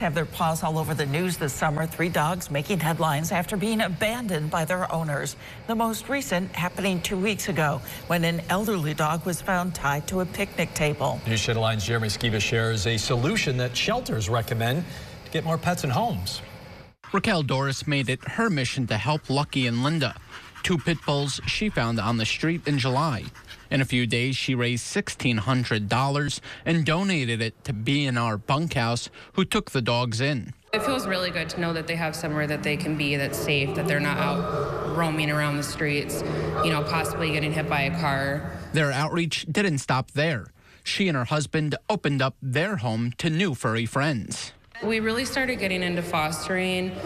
Have their paws all over the news this summer. 3 dogs making headlines after being abandoned by their owners. The most recent happening 2 weeks ago when an elderly dog was found tied to a picnic table. NewsChannel Line's Jeremy Skiba shares a solution that shelters recommend to get more pets in homes. Raquel Doris made it her mission to help Lucky and Linda, 2 pit bulls she found on the street in July. In a few days, she raised $1,600 and donated it to B&R Bunkhouse, who took the dogs in. It feels really good to know that they have somewhere that they can be that's safe, that they're not out roaming around the streets, possibly getting hit by a car. Their outreach didn't stop there. She and her husband opened up their home to new furry friends. We really started getting into fostering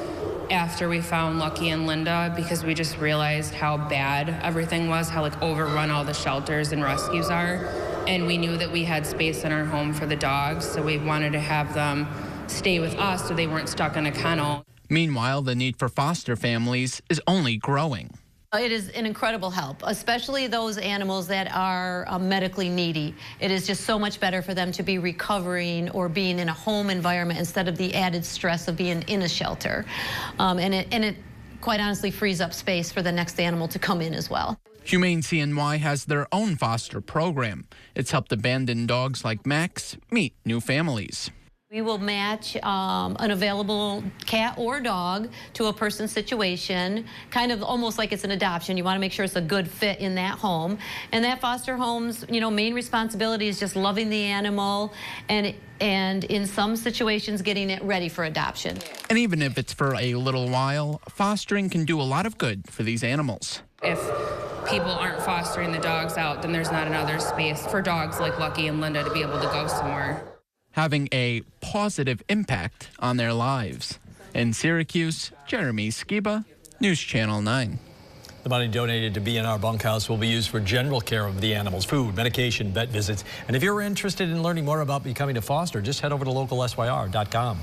after we found Lucky and Linda, because we just realized how bad everything was, how overrun all the shelters and rescues are. And we knew that we had space in our home for the dogs, so we wanted to have them stay with us so they weren't stuck in a kennel. Meanwhile, the need for foster families is only growing. It is an incredible help, especially those animals that are medically needy. It is just so much better for them to be recovering or being in a home environment instead of the added stress of being in a shelter. And it quite honestly frees up space for the next animal to come in as well. Humane CNY has their own foster program. It's helped abandoned dogs like Max meet new families. We will match an available cat or dog to a person's situation, kind of almost like it's an adoption. You want to make sure it's a good fit in that home. And that foster home's, main responsibility is just loving the animal and in some situations getting it ready for adoption. And even if it's for a little while, fostering can do a lot of good for these animals. If people aren't fostering the dogs out, then there's not another space for dogs like Lucky and Linda to be able to go somewhere, having a positive impact on their lives. In Syracuse, Jeremy Skiba, News Channel 9. The money donated to B&R Bunkhouse will be used for general care of the animals, food, medication, vet visits. And if you're interested in learning more about becoming a foster, just head over to localsyr.com.